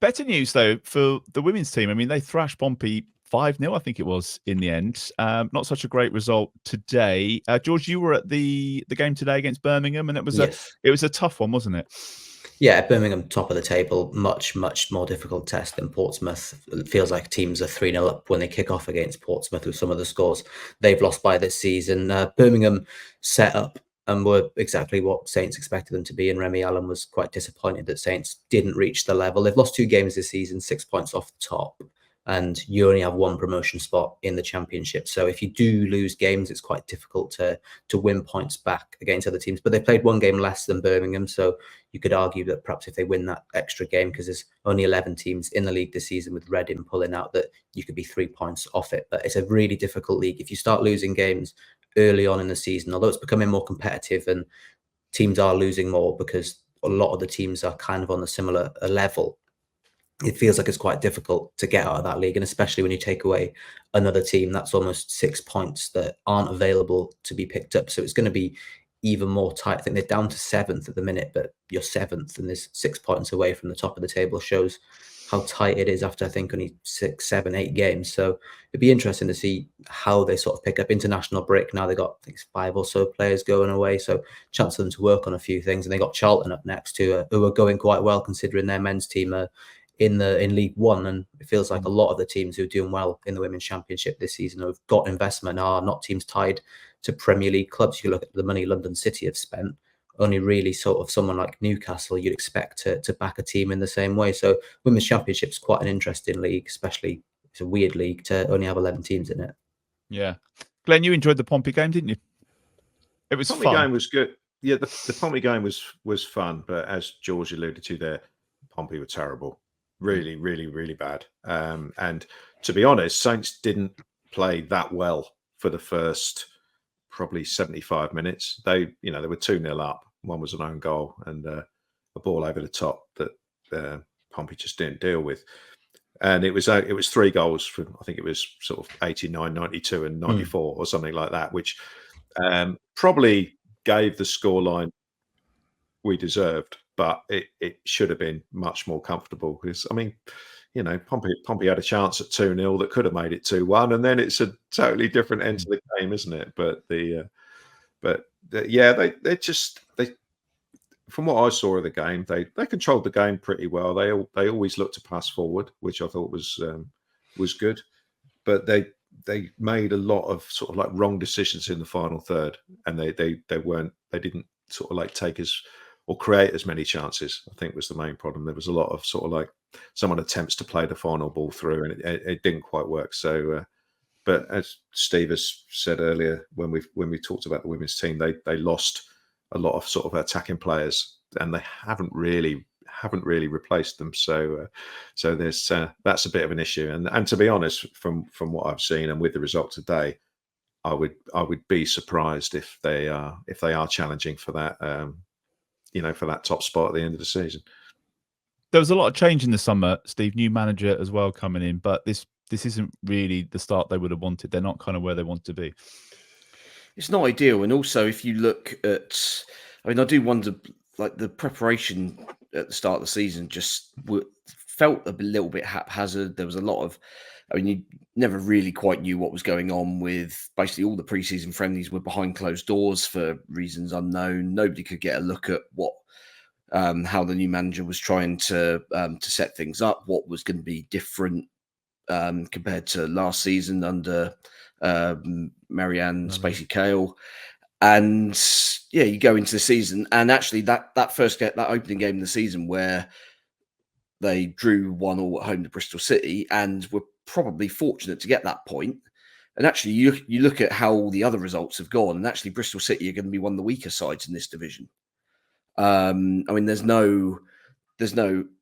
Better news, though, for the women's team. I mean, they thrashed Pompey 5-0, I think it was, in the end. Not such a great result today. George, you were at the game today against Birmingham, and it was Yes. a tough one, wasn't it? Yeah, Birmingham top of the table, much more difficult test than Portsmouth. It feels like teams are 3-0 up when they kick off against Portsmouth with some of the scores they've lost by this season. Birmingham set up and were exactly what Saints expected them to be, and Remy Allen was quite disappointed that Saints didn't reach the level. They've lost 2 games this season, 6 points off the top, and you only have 1 promotion spot in the championship. So if you do lose games, it's quite difficult to win points back against other teams. But they played 1 game less than Birmingham, so you could argue that perhaps if they win that extra game, because there's only 11 teams in the league this season with Reading pulling out, that you could be 3 points off it. But it's a really difficult league. If you start losing games early on in the season, although it's becoming more competitive and teams are losing more because a lot of the teams are kind of on a similar level, it feels like it's quite difficult to get out of that league. And especially when you take away another team, that's almost 6 points that aren't available to be picked up. So it's going to be even more tight. I think they're down to 7th at the minute, but you're 7th and there's 6 points away from the top of the table. Shows how tight it is after, I think, only 6, 7, 8 games. So it'd be interesting to see how they sort of pick up. International break now. They got, I think, 5 or so players going away. So chance for them to work on a few things. And they got Charlton up next too, who are going quite well considering their men's team are in League One, and it feels like a lot of the teams who are doing well in the Women's Championship this season who've got investment are not teams tied to Premier League clubs. You look at the money London City have spent, only really sort of someone like Newcastle you'd expect to back a team in the same way. So Women's Championship is quite an interesting league, especially it's a weird league to only have 11 teams in it. Yeah. Glenn, you enjoyed the Pompey game, didn't you? It was Pompey fun. game was good. Yeah, the Pompey game was fun, but as George alluded to there, Pompey were terrible. Really, really, really bad. And to be honest, Saints didn't play that well for the first probably 75 minutes. They were 2-0 up. One was an own goal and a ball over the top that Pompey just didn't deal with. And it was 3 goals from, I think it was sort of 89, 92 and 94 or something like that, which probably gave the scoreline we deserved, but it should have been much more comfortable because, I mean, Pompey had a chance at 2-0 that could have made it 2-1, and then it's a totally different end to the game, isn't it? But they from what I saw of the game, they controlled the game pretty well. They always looked to pass forward, which I thought was good, but they made a lot of sort of like wrong decisions in the final third, and they didn't sort of like take as or create as many chances, I think was the main problem. There was a lot of sort of like someone attempts to play the final ball through and it didn't quite work. So, but as Steve has said earlier, when we talked about the women's team, they lost a lot of sort of attacking players and they haven't really replaced them. So there's that's a bit of an issue. And to be honest, from what I've seen and with the result today, I would be surprised if they are challenging for that. For that top spot at the end of the season. There was a lot of change in the summer, Steve. New manager as well coming in, but this isn't really the start they would have wanted. They're not kind of where they want to be. It's not ideal, and also if you look at, I mean, I do wonder, like the preparation at the start of the season just felt a little bit haphazard. There was a lot of, I mean, you never really quite knew what was going on with basically all the preseason friendlies were behind closed doors for reasons unknown. Nobody could get a look at what, how the new manager was trying to set things up, what was going to be different compared to last season under Marianne Spacey Kale. And yeah, you go into the season, and actually that opening game of the season where they drew 1-1 at home to Bristol City and were probably fortunate to get that point. And actually, you look at how the other results have gone, and actually Bristol City are going to be one of the weaker sides in this division. I mean, there's no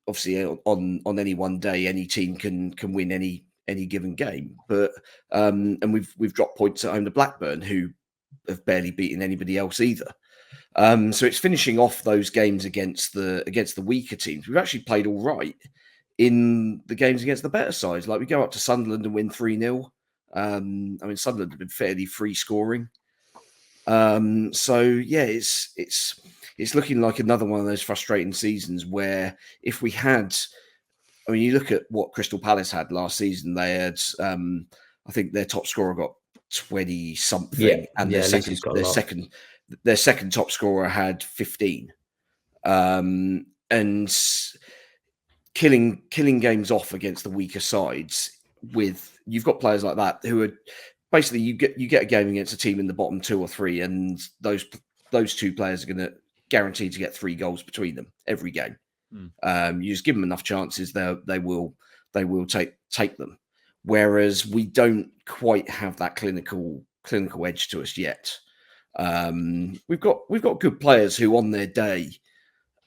obviously on any one day any team can win any given game, but and we've dropped points at home to Blackburn, who have barely beaten anybody else either. So it's finishing off those games against the weaker teams. We've actually played all right in the games against the better sides. Like we go up to Sunderland and win 3-0. I mean, Sunderland have been fairly free scoring. So yeah, it's looking like another one of those frustrating seasons where if we had I mean, you look at what Crystal Palace had last season. They had, I think their top scorer got 20 something, and their second top scorer had 15. And killing games off against the weaker sides with, you've got players like that who are basically, you get a game against a team in the bottom 2 or 3, and those two players are going to guarantee to get 3 goals between them every game. You just give them enough chances, they will take them. Whereas we don't quite have that clinical edge to us yet. We've got good players who on their day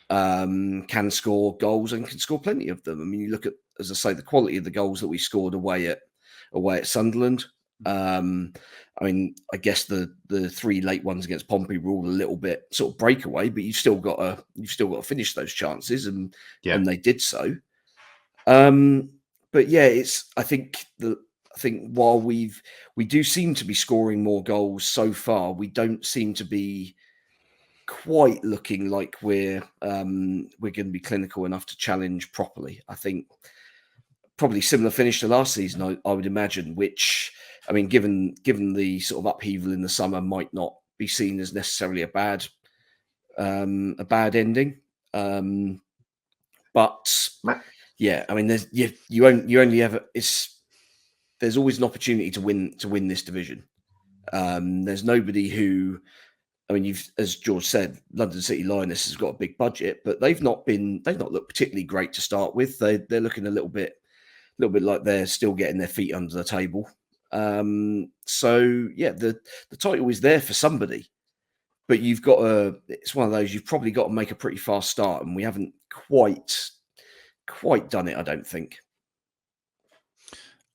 can score goals and can score plenty of them. I mean, you look at, as I say, the quality of the goals that we scored away at Sunderland. I mean, I guess the 3 late ones against Pompey were all a little bit sort of breakaway, but you've still got to finish those chances, and they did so. But yeah, I think while we do seem to be scoring more goals so far, we don't seem to be quite looking like we're going to be clinical enough to challenge properly. I think probably similar finish to last season, I would imagine, which, I mean, given the sort of upheaval in the summer, might not be seen as necessarily a bad ending. But yeah, I mean, there's always an opportunity to win this division. There's nobody who, I mean, as George said, London City Lioness has got a big budget, but they've not looked particularly great to start with. They're looking a little bit like they're still getting their feet under the table. So yeah, the title is there for somebody, but it's one of those, you've probably got to make a pretty fast start, and we haven't quite done it, I don't think.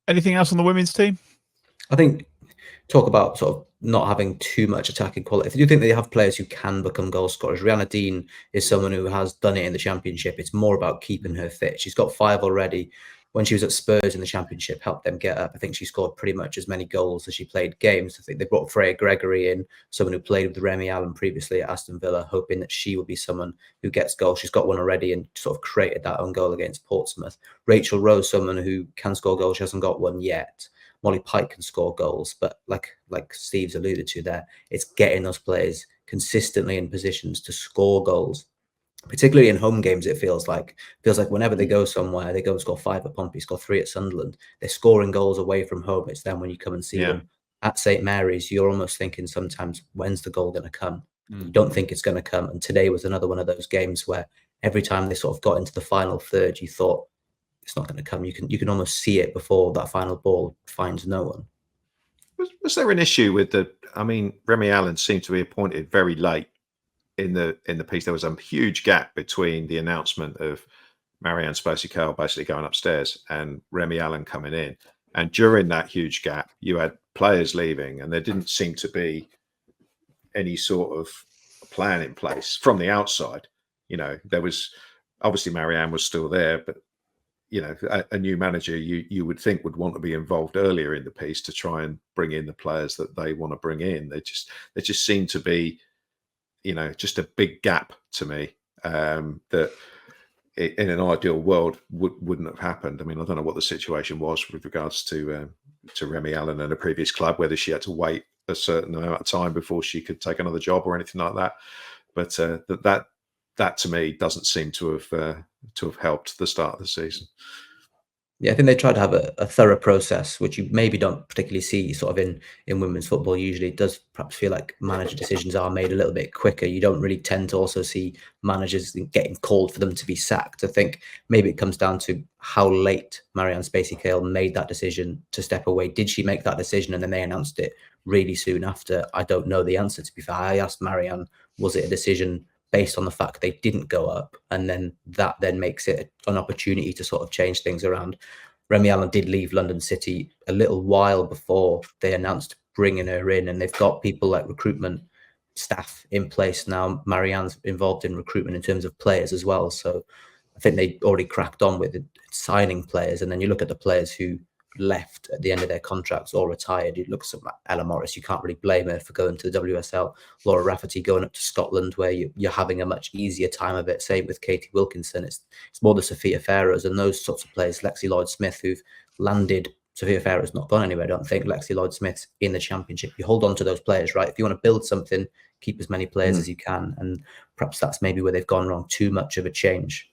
Anything else on the women's team? I think talk about sort of not having too much attacking quality. If you do think they have players who can become goal scorers, Rihanna Dean is someone who has done it in the Championship. It's more about keeping her fit. She's got 5 already. When she was at Spurs in the Championship, helped them get up. I think she scored pretty much as many goals as she played games. I think they brought Freya Gregory in, someone who played with Remy Allen previously at Aston Villa, hoping that she would be someone who gets goals. She's got one already and sort of created that own goal against Portsmouth. Rachel Rose, someone who can score goals. She hasn't got one yet. Molly Pike can score goals, but like Steve's alluded to there, it's getting those players consistently in positions to score goals. Particularly in home games, it feels like whenever they go somewhere, they go and score 5 at Pompey, score 3 at Sunderland. They're scoring goals away from home. It's then when you come and see them at St Mary's, you're almost thinking sometimes, when's the goal going to come? You don't think it's going to come. And today was another one of those games where every time they sort of got into the final third, you thought it's not going to come. You can almost see it before that final ball finds no one. Was there an issue with Remy Allen seemed to be appointed very late in the piece? There was a huge gap between the announcement of Marianne Spacey-Cale basically going upstairs and Remy Allen coming in, and during that huge gap you had players leaving, and there didn't seem to be any sort of plan in place from the outside. You know, there was obviously Marianne was still there, but you know, a new manager you would think would want to be involved earlier in the piece to try and bring in the players that they want to bring in. They just seem to be, you know, just a big gap to me, that in an ideal world wouldn't have happened. I mean, I don't know what the situation was with regards to Remy Allen and a previous club, whether she had to wait a certain amount of time before she could take another job or anything like that. But that to me doesn't seem to have helped the start of the season. Yeah, I think they try to have a thorough process, which you maybe don't particularly see sort of in women's football. Usually it does perhaps feel like manager decisions are made a little bit quicker. You don't really tend to also see managers getting called for them to be sacked. I think maybe it comes down to how late Marianne Spacey-Cale made that decision to step away. Did she make that decision and then they announced it really soon after? I don't know the answer, to be fair. I asked Marianne, was it a decision based on the fact they didn't go up, and then that then makes it an opportunity to sort of change things around? Remy Allen did leave London City a little while before they announced bringing her in, and they've got people like recruitment staff in place now. Marianne's involved in recruitment in terms of players as well, so I think they already cracked on with signing players. And then you look at the players who left at the end of their contracts or retired. You look at something like Ella Morris, you can't really blame her for going to the WSL. Laura Rafferty going up to Scotland, where you're having a much easier time of it. Same with Katie Wilkinson. It's more the Sophia Farahs and those sorts of players, Lexi Lloyd-Smith, who've landed. Sophia Farah's not gone anywhere, I don't think. Lexi Lloyd-Smith's in the Championship. You hold on to those players, right? If you want to build something, keep as many players as you can. And perhaps that's maybe where they've gone wrong. Too much of a change.